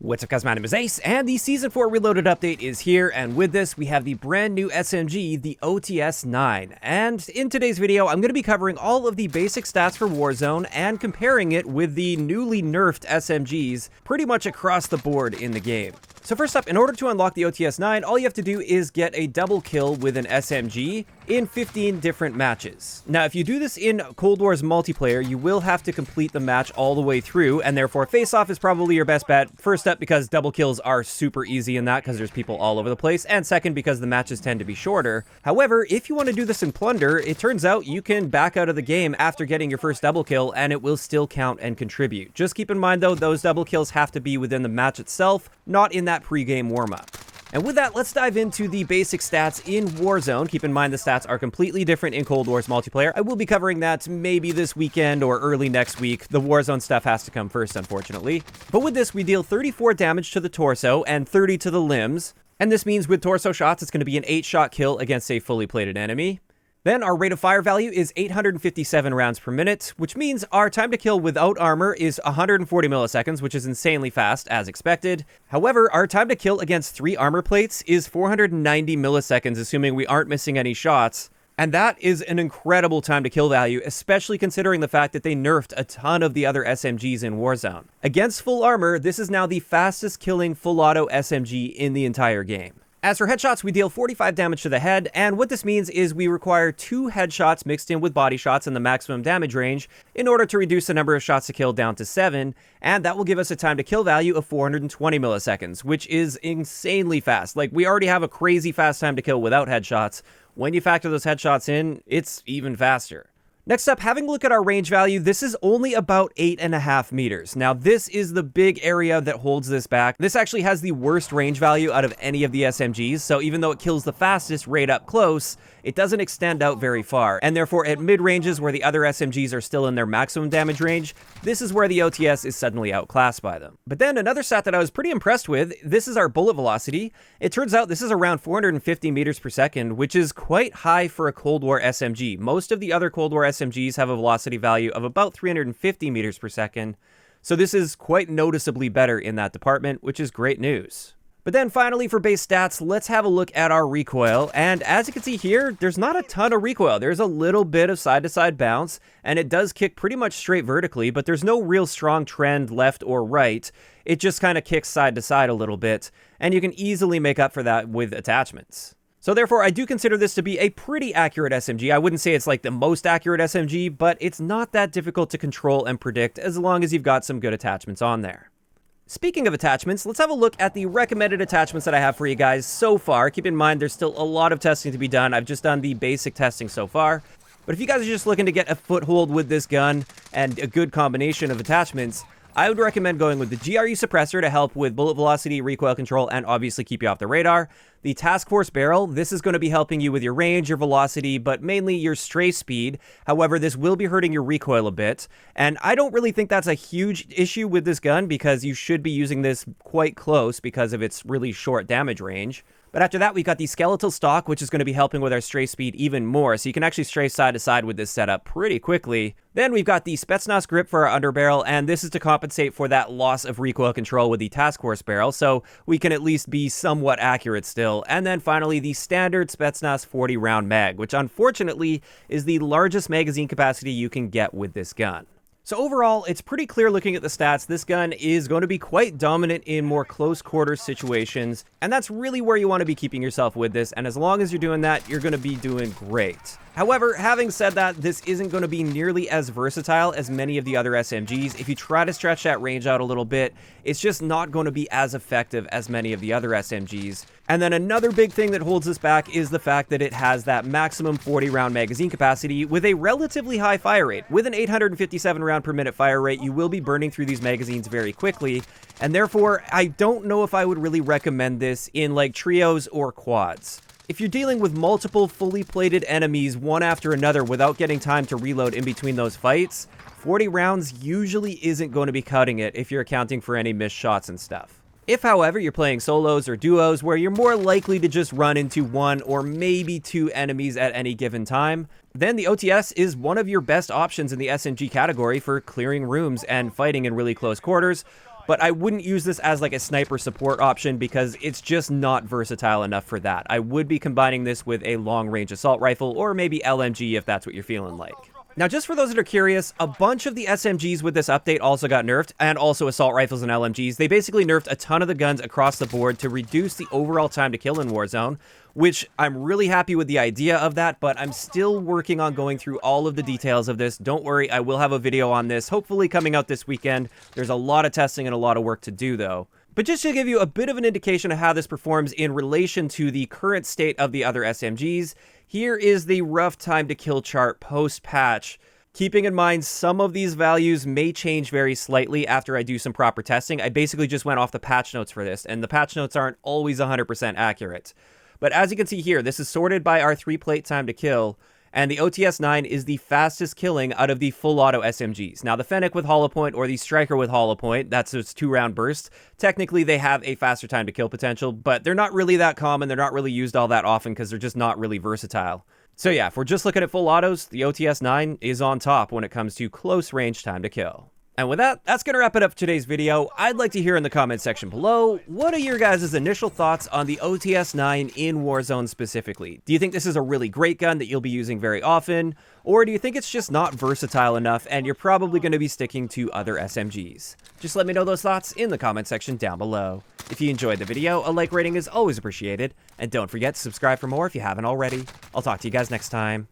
What's up guys, my name is Ace, and the Season 4 Reloaded update is here, and with this we have the brand new SMG, the OTS-9. And in today's video, I'm going to be covering all of the basic stats for Warzone and comparing it with the newly nerfed SMGs pretty much across the board in the game. So first up, in order to unlock the OTS-9, all you have to do is get a double kill with an SMG in 15 different matches. Now, if you do this in Cold War's multiplayer, you will have to complete the match all the way through, and therefore face-off is probably your best bet. First up, because double kills are super easy in that, because there's people all over the place, and second, because the matches tend to be shorter. However, if you want to do this in Plunder, it turns out you can back out of the game after getting your first double kill, and it will still count and contribute. Just keep in mind, though, those double kills have to be within the match itself, not in that pre-game warm-up. And with that, let's dive into the basic stats in Warzone. Keep in mind the stats are completely different in Cold War's multiplayer. I will be covering that maybe this weekend or early next week. The Warzone stuff has to come first, unfortunately. But with this, we deal 34 damage to the torso and 30 to the limbs. And this means with torso shots, it's going to be an 8-shot kill against a fully plated enemy. Then our rate of fire value is 857 rounds per minute, which means our time to kill without armor is 140 milliseconds, which is insanely fast, as expected. However, our time to kill against 3 armor plates is 490 milliseconds, assuming we aren't missing any shots. And that is an incredible time to kill value, especially considering the fact that they nerfed a ton of the other SMGs in Warzone. Against full armor, this is now the fastest killing full auto SMG in the entire game. As for headshots, we deal 45 damage to the head, and what this means is we require 2 headshots mixed in with body shots in the maximum damage range in order to reduce the number of shots to kill down to 7, and that will give us a time to kill value of 420 milliseconds, which is insanely fast. Like, we already have a crazy fast time to kill without headshots. When you factor those headshots in, it's even faster. Next up, having a look at our range value, this is only about 8.5 meters. Now, this is the big area that holds this back. This actually has the worst range value out of any of the SMGs, so even though it kills the fastest right up close, it doesn't extend out very far. And therefore, at mid-ranges where the other SMGs are still in their maximum damage range, this is where the OTS is suddenly outclassed by them. But then another stat that I was pretty impressed with, this is our bullet velocity. It turns out this is around 450 meters per second, which is quite high for a Cold War SMG. Most of the other Cold War SMGs have a velocity value of about 350 meters per second, so this is quite noticeably better in that department, which is great news. But then finally, for base stats, let's have a look at our recoil, and as you can see here, there's not a ton of recoil. There's a little bit of side-to-side bounce, and it does kick pretty much straight vertically, but there's no real strong trend left or right. It just kind of kicks side-to-side a little bit, and you can easily make up for that with attachments. So therefore, I do consider this to be a pretty accurate SMG. I wouldn't say it's like the most accurate SMG, but it's not that difficult to control and predict as long as you've got some good attachments on there. Speaking of attachments, let's have a look at the recommended attachments that I have for you guys so far. Keep in mind, there's still a lot of testing to be done. I've just done the basic testing so far. But if you guys are just looking to get a foothold with this gun and a good combination of attachments, I would recommend going with the GRE suppressor to help with bullet velocity, recoil control, and obviously keep you off the radar. The Task Force barrel, this is going to be helping you with your range, your velocity, but mainly your stray speed. However, this will be hurting your recoil a bit. And I don't really think that's a huge issue with this gun because you should be using this quite close because of its really short damage range. But after that, we've got the skeletal stock, which is going to be helping with our stray speed even more, so you can actually stray side to side with this setup pretty quickly. Then we've got the Spetsnaz grip for our underbarrel, and this is to compensate for that loss of recoil control with the Task Force barrel, so we can at least be somewhat accurate still. And then finally, the standard Spetsnaz 40-round mag, which unfortunately is the largest magazine capacity you can get with this gun. So overall, it's pretty clear looking at the stats, this gun is going to be quite dominant in more close quarters situations, and that's really where you want to be keeping yourself with this, and as long as you're doing that, you're going to be doing great. However, having said that, this isn't going to be nearly as versatile as many of the other SMGs. If you try to stretch that range out a little bit, it's just not going to be as effective as many of the other SMGs. And then another big thing that holds this back is the fact that it has that maximum 40-round magazine capacity with a relatively high fire rate. With an 857 round per minute fire rate, you will be burning through these magazines very quickly, and therefore, I don't know if I would really recommend this in like trios or quads. If you're dealing with multiple fully plated enemies one after another without getting time to reload in between those fights, 40 rounds usually isn't going to be cutting it if you're accounting for any missed shots and stuff. If, however, you're playing solos or duos where you're more likely to just run into 1 or maybe 2 enemies at any given time, then the OTS is one of your best options in the SMG category for clearing rooms and fighting in really close quarters. but I wouldn't use this as like a sniper support option because it's just not versatile enough for that. I would be combining this with a long-range assault rifle or maybe LMG if that's what you're feeling like. Now, just for those that are curious, a bunch of the SMGs with this update also got nerfed, and also assault rifles and LMGs. They basically nerfed a ton of the guns across the board to reduce the overall time to kill in Warzone, which I'm really happy with the idea of that, but I'm still working on going through all of the details of this. Don't worry, I will have a video on this, hopefully coming out this weekend. There's a lot of testing and a lot of work to do, though. But just to give you a bit of an indication of how this performs in relation to the current state of the other SMGs, here is the rough time to kill chart post-patch. Keeping in mind, some of these values may change very slightly after I do some proper testing. I basically just went off the patch notes for this, and the patch notes aren't always 100% accurate. But as you can see here, this is sorted by our 3-plate time to kill, and the OTS-9 is the fastest killing out of the full auto SMGs. Now, the Fennec with hollow point or the Striker with hollow point, that's its 2-round burst. Technically, they have a faster time to kill potential, but they're not really that common. They're not really used all that often because they're just not really versatile. So yeah, if we're just looking at full autos, the OTS-9 is on top when it comes to close range time to kill. And with that, that's going to wrap it up for today's video. I'd like to hear in the comment section below, what are your guys' initial thoughts on the OTS-9 in Warzone specifically? Do you think this is a really great gun that you'll be using very often? Or do you think it's just not versatile enough and you're probably going to be sticking to other SMGs? Just let me know those thoughts in the comment section down below. If you enjoyed the video, a like rating is always appreciated. And don't forget to subscribe for more if you haven't already. I'll talk to you guys next time.